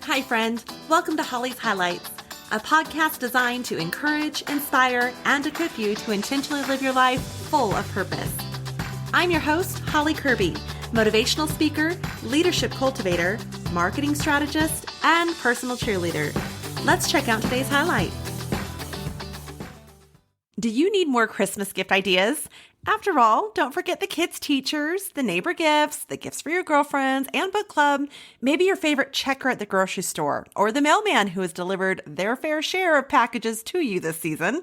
Hi, friend. Welcome to Holly's Highlights, a podcast designed to encourage, inspire, and equip you to intentionally live your life full of purpose. I'm your host, Holly Kirby, motivational speaker, leadership cultivator, marketing strategist, and personal cheerleader. Let's check out today's highlight. Do you need more Christmas gift ideas? After all, don't forget the kids' teachers, the neighbor gifts, the gifts for your girlfriends and book club, maybe your favorite checker at the grocery store, or the mailman who has delivered their fair share of packages to you this season,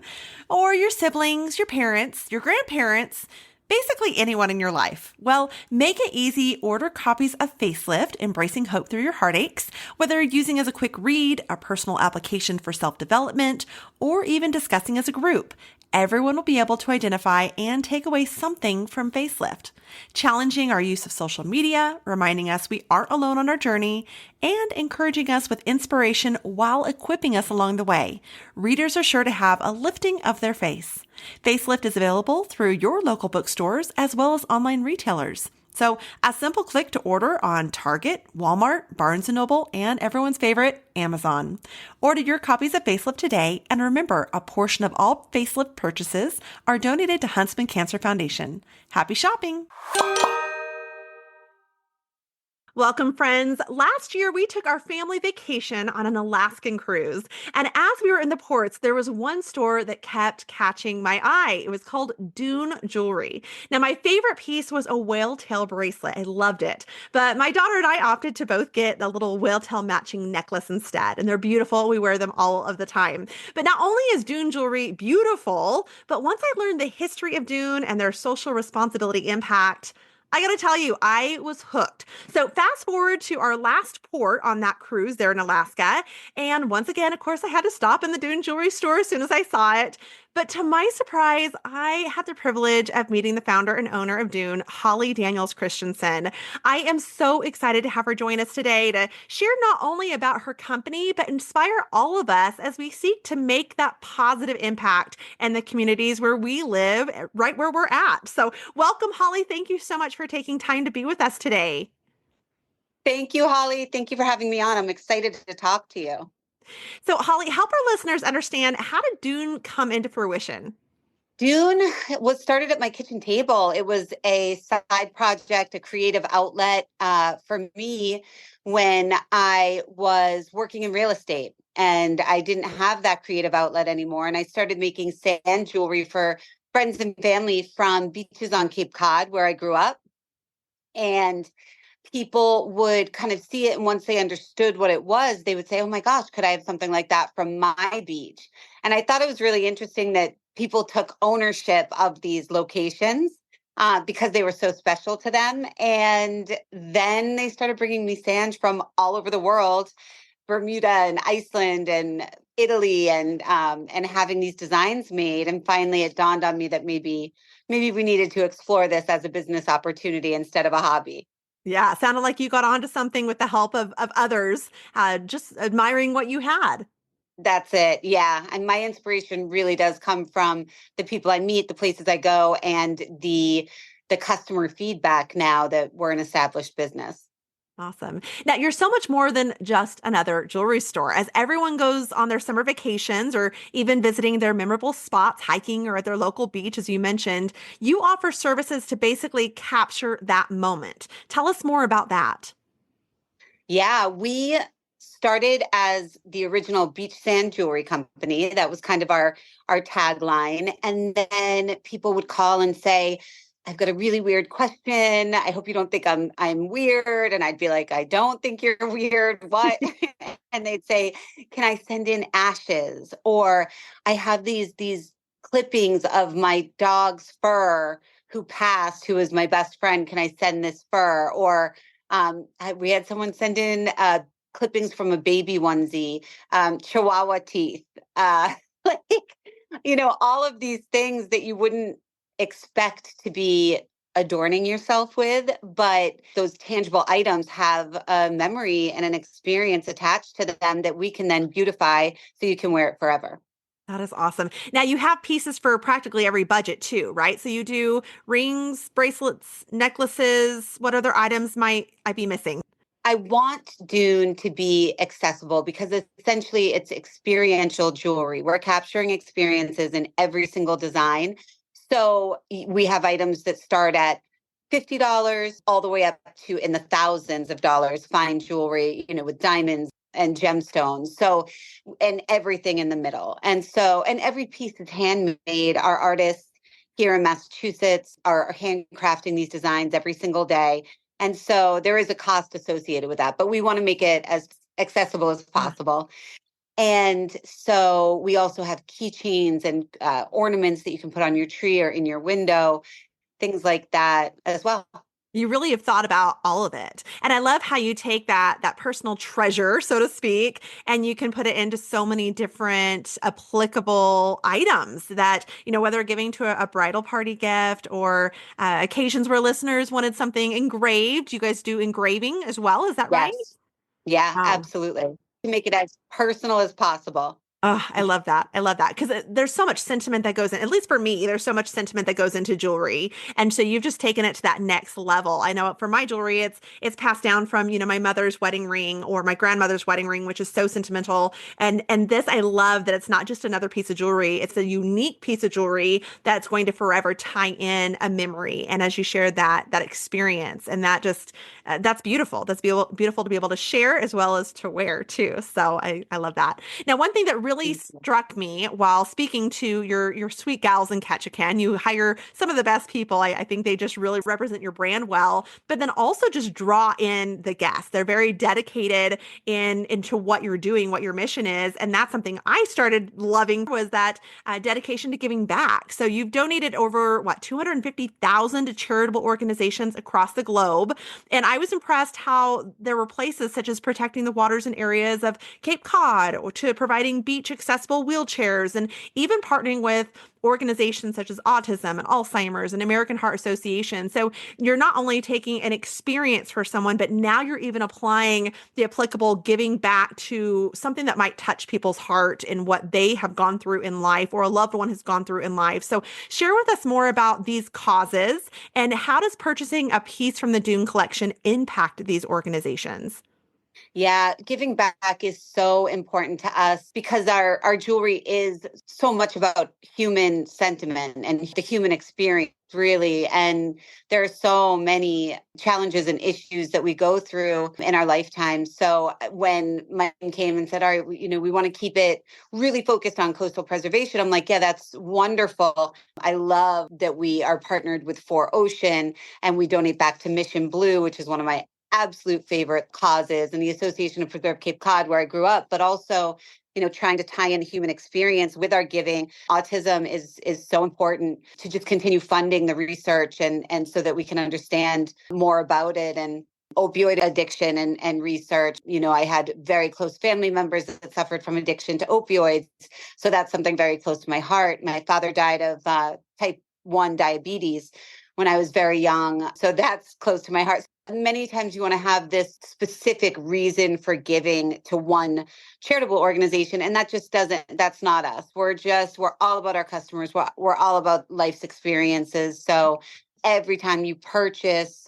or your siblings, your parents, your grandparents, basically anyone in your life. Well, make it easy. Order copies of Facelift, Embracing Hope Through Your Heartaches, whether using as a quick read, a personal application for self-development, or even discussing as a group. Everyone will be able to identify and take away something from Facelift, challenging our use of social media, reminding us we aren't alone on our journey, and encouraging us with inspiration while equipping us along the way. Readers are sure to have a lifting of their face. Facelift is available through your local bookstores as well as online retailers. So a simple click to order on Target, Walmart, Barnes & Noble, and everyone's favorite, Amazon. Order your copies of Facelift today, and remember, a portion of all Facelift purchases are donated to Huntsman Cancer Foundation. Happy shopping! Welcome, friends. Last year, we took our family vacation on an Alaskan cruise. And as we were in the ports, there was one store that kept catching my eye. It was called Dune Jewelry. Now, my favorite piece was a whale tail bracelet. I loved it. But my daughter and I opted to both get a little whale tail matching necklace instead. And they're beautiful. We wear them all of the time. But not only is Dune Jewelry beautiful, but once I learned the history of Dune and their social responsibility impact, I got to tell you, I was hooked. So fast forward to our last port on that cruise there in Alaska. And once again, of course, I had to stop in the Dune Jewelry store as soon as I saw it. But to my surprise, I had the privilege of meeting the founder and owner of Dune, Holly Daniels Christensen. I am so excited to have her join us today to share not only about her company, but inspire all of us as we seek to make that positive impact in the communities where we live, right where we're at. So welcome, Holly. Thank you so much for taking time to be with us today. Thank you, Holly. Thank you for having me on. I'm excited to talk to you. So, Holly, help our listeners understand, how did Dune come into fruition? Dune was started at my kitchen table. It was a side project, a creative outlet for me when I was working in real estate. And I didn't have that creative outlet anymore. And I started making sand jewelry for friends and family from beaches on Cape Cod, where I grew up. And people would kind of see it. And once they understood what it was, they would say, oh my gosh, could I have something like that from my beach? And I thought it was really interesting that people took ownership of these locations because they were so special to them. And then they started bringing me sand from all over the world, Bermuda and Iceland and Italy, and having these designs made. And finally, it dawned on me that maybe we needed to explore this as a business opportunity instead of a hobby. Yeah, it sounded like you got onto something with the help of others, just admiring what you had. That's it. Yeah. And my inspiration really does come from the people I meet, the places I go, and the customer feedback now that we're an established business. Awesome. Now, you're so much more than just another jewelry store. As everyone goes on their summer vacations or even visiting their memorable spots, hiking or at their local beach, as you mentioned, you offer services to basically capture that moment. Tell us more about that. Yeah, we started as the original beach sand jewelry company. That was kind of our tagline. And then people would call and say, I've got a really weird question. I hope you don't think I'm weird. And I'd be like, I don't think you're weird. What? And they'd say, can I send in ashes? Or I have these clippings of my dog's fur who passed, who is my best friend. Can I send this fur? Or we had someone send in clippings from a baby onesie, Chihuahua teeth, like, all of these things that you wouldn't expect to be adorning yourself with, but those tangible items have a memory and an experience attached to them that we can then beautify so you can wear it forever. That is awesome. Now, you have pieces for practically every budget too, right? So you do rings, bracelets, necklaces. What other items might I be missing? I want Dune to be accessible because essentially it's experiential jewelry. We're capturing experiences in every single design. So we have items that start at $50 all the way up to in the thousands of dollars, fine jewelry, with diamonds and gemstones. So, and everything in the middle. And every piece is handmade. Our artists here in Massachusetts are handcrafting these designs every single day. And so there is a cost associated with that, but we want to make it as accessible as possible. And so we also have keychains and ornaments that you can put on your tree or in your window, things like that as well. You really have thought about all of it. And I love how you take that personal treasure, so to speak, and you can put it into so many different applicable items that, whether giving to a bridal party gift or occasions where listeners wanted something engraved. You guys do engraving as well. Is that right? Yes. Yeah, Wow. absolutely. To make it as personal as possible. Oh, I love that. I love that because there's so much sentiment that goes in, at least for me, there's so much sentiment that goes into jewelry. And so you've just taken it to that next level. I know for my jewelry, it's passed down from, my mother's wedding ring or my grandmother's wedding ring, which is so sentimental. And this, I love that it's not just another piece of jewelry. It's a unique piece of jewelry that's going to forever tie in a memory. And as you shared that experience and that just, that's beautiful. That's beautiful to be able to share as well as to wear too. So I love that. Now, one thing that really struck me while speaking to your sweet gals in Ketchikan, you hire some of the best people. I think they just really represent your brand well, but then also just draw in the guests. They're very dedicated into what you're doing, what your mission is. And that's something I started loving was that dedication to giving back. So you've donated over 250,000 to charitable organizations across the globe. And I was impressed how there were places such as protecting the waters in areas of Cape Cod or to providing beach accessible wheelchairs and even partnering with organizations such as autism and Alzheimer's and American Heart Association. So you're not only taking an experience for someone, but now you're even applying the applicable giving back to something that might touch people's heart and what they have gone through in life or a loved one has gone through in life. So share with us more about these causes and how does purchasing a piece from the Dune collection impact these organizations? Yeah, giving back is so important to us because our jewelry is so much about human sentiment and the human experience, really. And there are so many challenges and issues that we go through in our lifetime. So when Mike came and said, all right, we want to keep it really focused on coastal preservation, I'm like, yeah, that's wonderful. I love that we are partnered with 4Ocean and we donate back to Mission Blue, which is one of my absolute favorite causes and the Association of Preserved Cape Cod, where I grew up, but also, trying to tie in human experience with our giving. Autism is so important to just continue funding the research and so that we can understand more about it and opioid addiction and research. I had very close family members that suffered from addiction to opioids. So that's something very close to my heart. My father died of type 1 diabetes when I was very young. So that's close to my heart. Many times you want to have this specific reason for giving to one charitable organization, and that's not us. We're all about our customers. We're all about life's experiences. So every time you purchase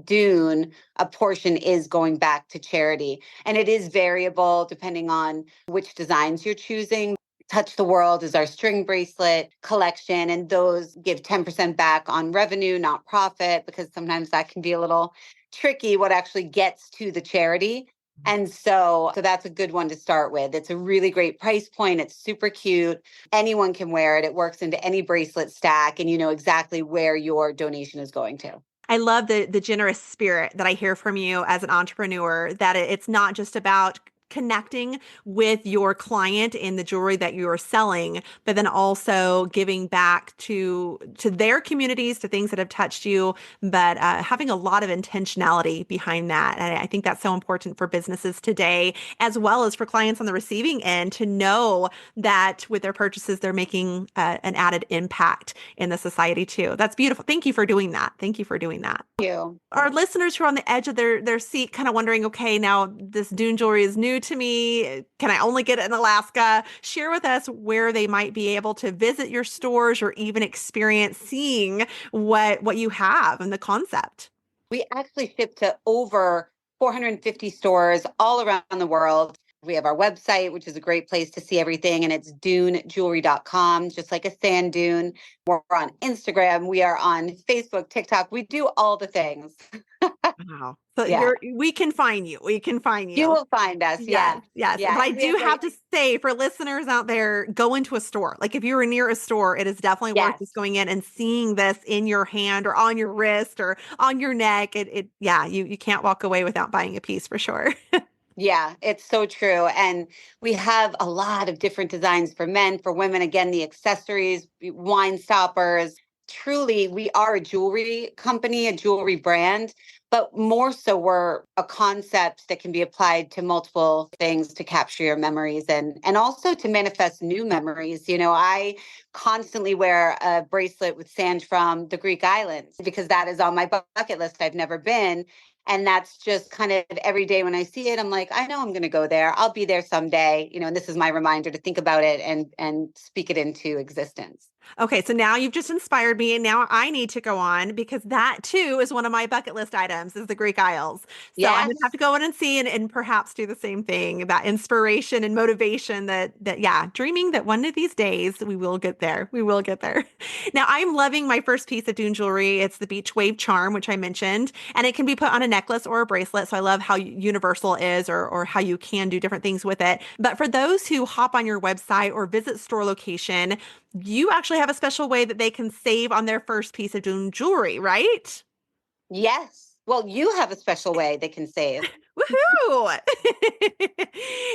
Dune, a portion is going back to charity. And it is variable depending on which designs you're choosing. Touch the World is our string bracelet collection, and those give 10% back on revenue, not profit, because sometimes that can be a little tricky what actually gets to the charity. And so that's a good one to start with. It's a really great price point. It's super cute. Anyone can wear it. It works into any bracelet stack, and you know exactly where your donation is going to. I love the generous spirit that I hear from you as an entrepreneur, that it's not just about connecting with your client in the jewelry that you're selling, but then also giving back to their communities, to things that have touched you, but having a lot of intentionality behind that. And I think that's so important for businesses today, as well as for clients on the receiving end, to know that with their purchases, they're making an added impact in the society too. That's beautiful. Thank you for doing that. Thank you for doing that. Thank you. Our listeners who are on the edge of their seat, kind of wondering, okay, now this Dune jewelry is new to me. Can I only get it in Alaska? Share with us where they might be able to visit your stores or even experience seeing what you have and the concept. We actually ship to over 450 stores all around the world. We have our website, which is a great place to see everything, and it's dunejewelry.com, just like a sand dune. We're on Instagram. We are on Facebook, TikTok. We do all the things. Wow. So Yeah. we can find you. We can find You you. will find us. Yes, Yes. yes. But Yeah. I And we do have have to say for listeners out there, go into a store. Like if you are near a store, it is definitely worth yes. just going in and seeing this in your hand or on your wrist or on your neck. Yeah, you can't walk away without buying a piece for sure. Yeah, it's so true. And we have a lot of different designs for men, for women. Again, the accessories, wine stoppers. Truly, we are a jewelry company, a jewelry brand, but more so, we're a concept that can be applied to multiple things to capture your memories and also to manifest new memories. I constantly wear a bracelet with sand from the Greek islands because that is on my bucket list. I've never been. And that's just kind of every day when I see it, I'm like, I know I'm going to go there. I'll be there someday, and this is my reminder to think about it and speak it into existence. Okay, so now you've just inspired me, and now I need to go on because that too is one of my bucket list items is the Greek Isles. So I'm gonna have Yes. to go in and see and perhaps do the same thing, that inspiration and motivation that yeah, dreaming that one of these days we will get there. We will get there. Now I'm loving my first piece of Dune jewelry. It's the Beach Wave charm, which I mentioned, and it can be put on a necklace or a bracelet. So I love how universal it is or how you can do different things with it. But for those who hop on your website or visit store location, you actually have a special way that they can save on their first piece of Dune jewelry, right? Yes. Well, you have a special way they can save. Woohoo!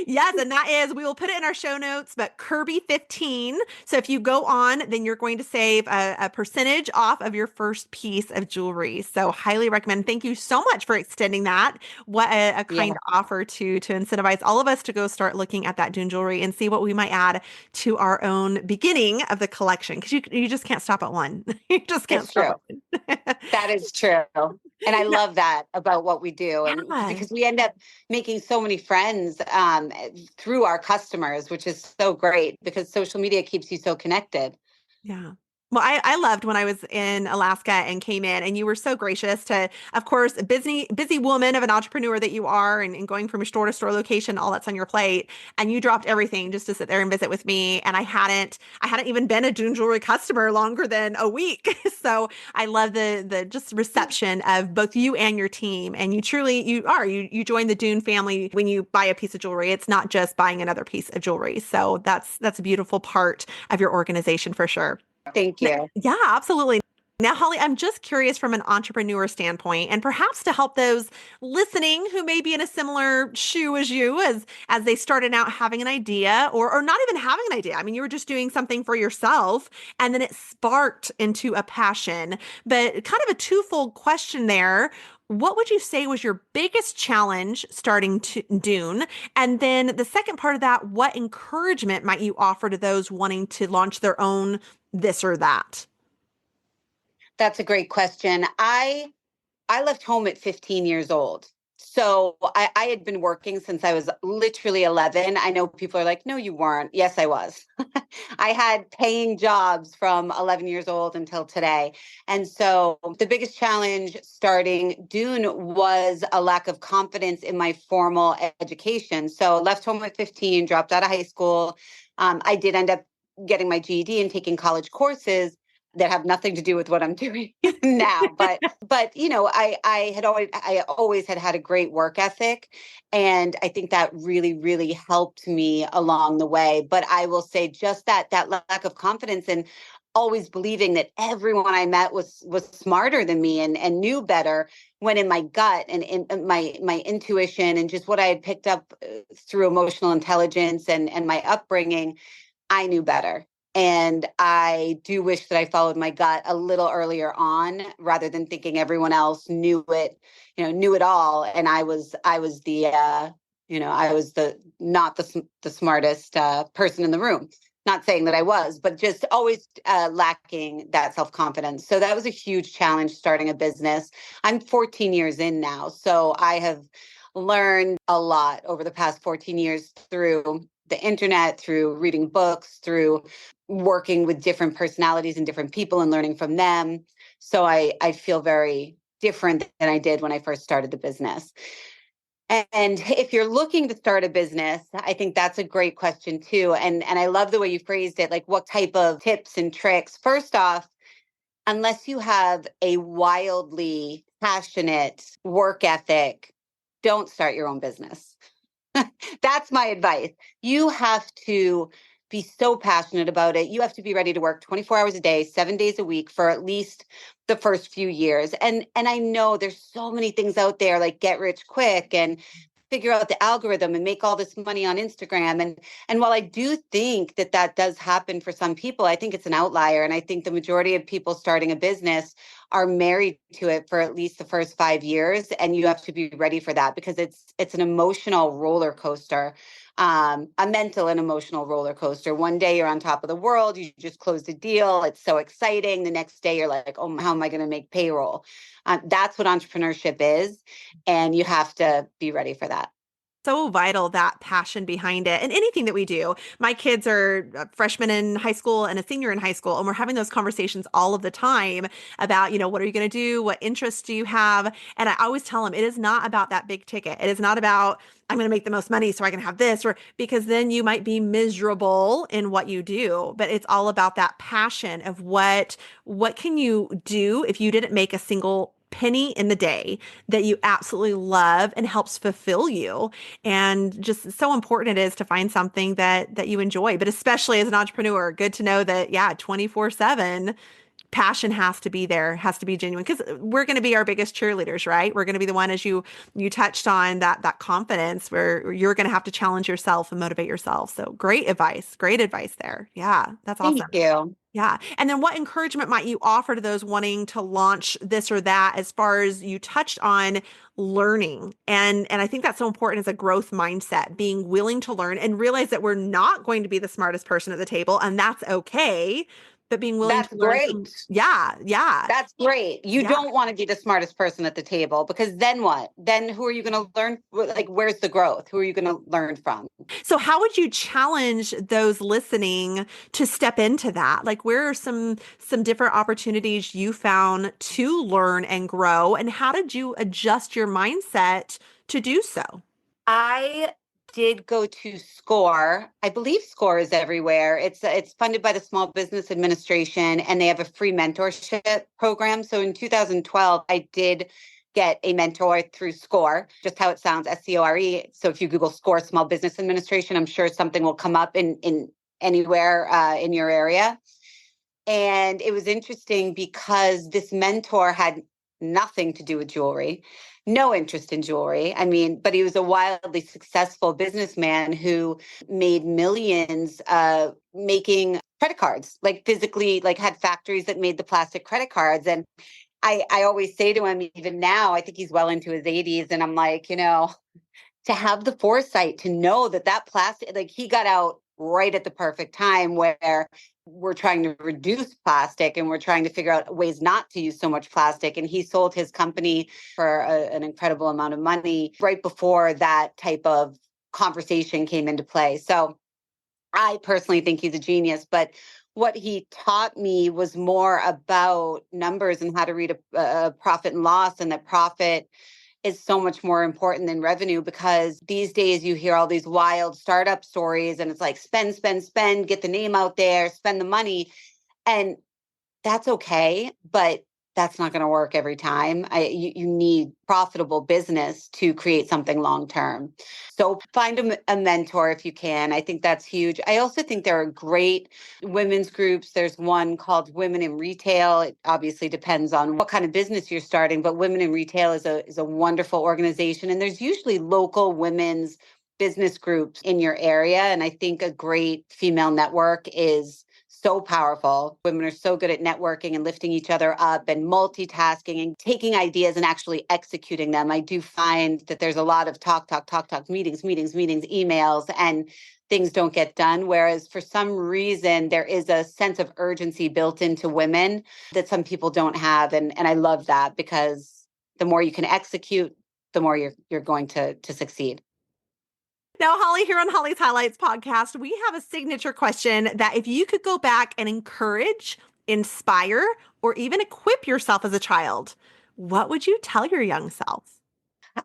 Yes, and that is, we will put it in our show notes, but Kirby 15. So if you go on, then you're going to save a percentage off of your first piece of jewelry. So highly recommend. Thank you so much for extending that. What a Yeah. kind offer to incentivize all of us to go start looking at that Dune jewelry and see what we might add to our own beginning of the collection. Because you just can't stop at one. You just can't It's stop true. at one. That is true. And I love that about what we do. And Yeah. because we end up making so many friends through our customers, which is so great because social media keeps you so connected. Yeah. Well, I loved when I was in Alaska and came in, and you were so gracious to, of course, a busy woman of an entrepreneur that you are, and going from store to store location, all that's on your plate, and you dropped everything just to sit there and visit with me. And I hadn't even been a Dune Jewelry customer longer than a week, so I love the just reception of both you and your team. And you join the Dune family when you buy a piece of jewelry. It's not just buying another piece of jewelry. So that's a beautiful part of your organization for sure. Thank you. Yeah, absolutely. Now, Holly, I'm just curious from an entrepreneur standpoint, and perhaps to help those listening who may be in a similar shoe as you, as they started out having an idea or not even having an idea. I mean, you were just doing something for yourself, and then it sparked into a passion. But kind of a twofold question there. What would you say was your biggest challenge starting to Dune? And then the second part of that, what encouragement might you offer to those wanting to launch their own this or that? That's a great question. I left home at 15 years old. So I had been working since I was literally 11. I know people are like, no, you weren't. Yes, I was. I had paying jobs from 11 years old until today. And so the biggest challenge starting Dune was a lack of confidence in my formal education. So left home at 15, dropped out of high school. I did end up getting my GED and taking college courses that have nothing to do with what I'm doing now. But I always had a great work ethic, and I think that really helped me along the way. But I will say just that lack of confidence and always believing that everyone I met was smarter than me and knew better, when in my gut and in my intuition and just what I had picked up through emotional intelligence and my upbringing, I knew better. And I do wish that I followed my gut a little earlier on rather than thinking everyone else knew it all. And I was the not the smartest person in the room. Not saying that I was, but just always lacking that self-confidence. So that was a huge challenge starting a business. I'm 14 years in now. So I have learned a lot over the past 14 years through the internet, through reading books, through working with different personalities and different people and learning from them. So I feel very different than I did when I first started the business. And if you're looking to start a business, I think that's a great question too. And I love the way you phrased it, like what type of tips and tricks. First off, unless you have a wildly passionate work ethic, don't start your own business. That's my advice. You have to be so passionate about it. You have to be ready to work 24 hours a day, 7 days a week for at least the first few years. And I know there's so many things out there like get rich quick and figure out the algorithm and make all this money on Instagram. And while I do think that that does happen for some people, I think it's an outlier. And I think the majority of people starting a business are married to it for at least the first 5 years. And you have to be ready for that because it's an emotional roller coaster, a mental and emotional roller coaster. One day you're on top of the world, you just closed a deal, it's so exciting. The next day you're like, oh, how am I going to make payroll? That's what entrepreneurship is. And you have to be ready for that. So vital, that passion behind it and anything that we do. My kids are a freshman in high school and a senior in high school, and we're having those conversations all of the time about, what are you going to do? What interests do you have? And I always tell them it is not about that big ticket. It is not about I'm going to make the most money so I can have this, or because then you might be miserable in what you do. But it's all about that passion of what can you do if you didn't make a single penny in the day that you absolutely love and helps fulfill you. And just so important it is to find something that you enjoy, but especially as an entrepreneur, good to know that, yeah, 24/7 passion has to be there, has to be genuine, because we're going to be our biggest cheerleaders, right? We're going to be the one, as you touched on, that confidence where you're going to have to challenge yourself and motivate yourself. So great advice there. Yeah, that's Thank awesome. you. Yeah. And then what encouragement might you offer to those wanting to launch this or that, as far as you touched on learning? And I think that's so important as a growth mindset, being willing to learn and realize that we're not going to be the smartest person at the table, and that's okay, but being willing That's to learn great. from, yeah, yeah, That's great. You yeah. don't want to be the smartest person at the table because then what? Then who are you going to learn? Like, where's the growth? Who are you going to learn from? So how would you challenge those listening to step into that? Like, where are some different opportunities you found to learn and grow, and how did you adjust your mindset to do so? I did go to SCORE. I believe SCORE is everywhere. It's funded by the Small Business Administration, and they have a free mentorship program. So in 2012, I did get a mentor through SCORE, just how it sounds, SCORE. So if you Google SCORE Small Business Administration, I'm sure something will come up in anywhere in your area. And it was interesting because this mentor had nothing to do with jewelry, no interest in jewelry. I mean, but he was a wildly successful businessman who made millions making credit cards, like physically, like had factories that made the plastic credit cards. And I always say to him, even now, I think he's well into his 80s. And I'm like, to have the foresight to know that that plastic, like he got out right at the perfect time where we're trying to reduce plastic and we're trying to figure out ways not to use so much plastic. And he sold his company for an incredible amount of money right before that type of conversation came into play. So I personally think he's a genius, but what he taught me was more about numbers and how to read a profit and loss, and that profit is so much more important than revenue, because these days you hear all these wild startup stories and it's like spend, spend, spend, get the name out there, spend the money. And that's okay, but that's not going to work every time. You need profitable business to create something long term. So find a mentor if you can. I think that's huge. I also think there are great women's groups. There's one called Women in Retail. It obviously depends on what kind of business you're starting, but Women in Retail is a wonderful organization. And there's usually local women's business groups in your area. And I think a great female network is so powerful. Women are so good at networking and lifting each other up and multitasking and taking ideas and actually executing them. I do find that there's a lot of talk, meetings, emails, and things don't get done. Whereas for some reason, there is a sense of urgency built into women that some people don't have. And I love that, because the more you can execute, the more you're going to succeed. Now, Holly, here on Holly's Highlights podcast, we have a signature question that if you could go back and encourage, inspire, or even equip yourself as a child, what would you tell your young self?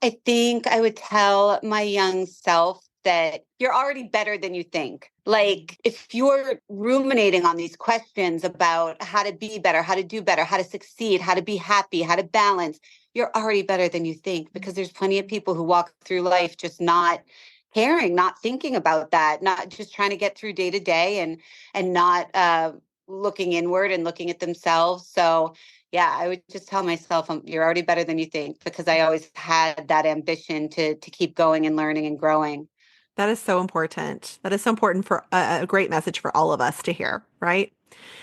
I think I would tell my young self that you're already better than you think. Like, if you're ruminating on these questions about how to be better, how to do better, how to succeed, how to be happy, how to balance, you're already better than you think, because there's plenty of people who walk through life just not caring, not thinking about that, not just trying to get through day to day, and not looking inward and looking at themselves. So yeah, I would just tell myself, you're already better than you think, because I always had that ambition to keep going and learning and growing. That is so important. That is so important for a great message for all of us to hear, right?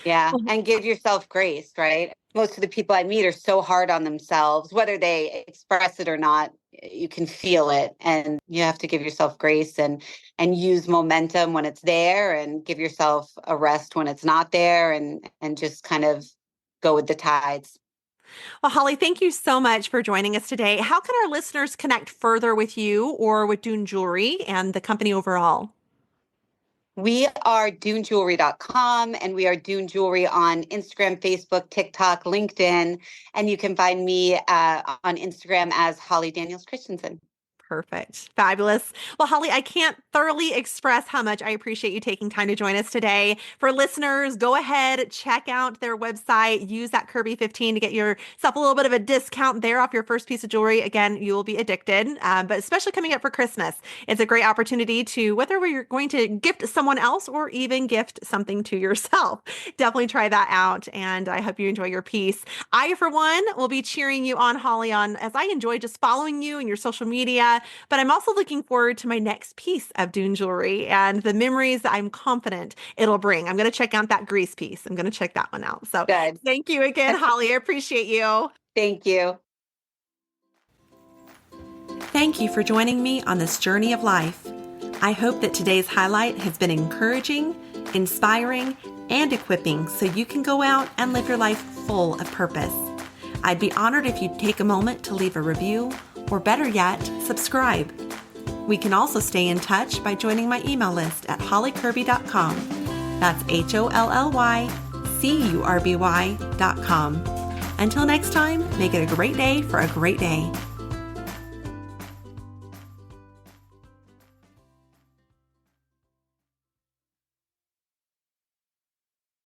Yeah. And give yourself grace, right? Most of the people I meet are so hard on themselves, whether they express it or not. You can feel it, and you have to give yourself grace, and use momentum when it's there, and give yourself a rest when it's not there, and just kind of go with the tides. Well, Holly, thank you so much for joining us today. How can our listeners connect further with you or with Dune Jewelry and the company overall? We are dunejewelry.com, and we are Dune Jewelry on Instagram, Facebook, TikTok, LinkedIn. And you can find me on Instagram as Holly Daniels Christensen. Perfect. Fabulous. Well, Holly, I can't thoroughly express how much I appreciate you taking time to join us today. For listeners, go ahead, check out their website, use that Kirby 15 to get yourself a little bit of a discount there off your first piece of jewelry. Again, you will be addicted, but especially coming up for Christmas, it's a great opportunity to, whether you're going to gift someone else or even gift something to yourself, definitely try that out. And I hope you enjoy your piece. I, for one, will be cheering you on, Holly, on as I enjoy just following you and your social media. But I'm also looking forward to my next piece of Dune Jewelry and the memories that I'm confident it'll bring. I'm going to check out that Greece piece. I'm going to check that one out. So Good. thank you again, Holly. I appreciate you. Thank you. Thank you for joining me on this journey of life. I hope that today's highlight has been encouraging, inspiring, and equipping so you can go out and live your life full of purpose. I'd be honored if you'd take a moment to leave a review, or better yet, subscribe. We can also stay in touch by joining my email list at hollykirby.com. That's HOLLYCURBY.com. Until next time, make it a great day for a great day.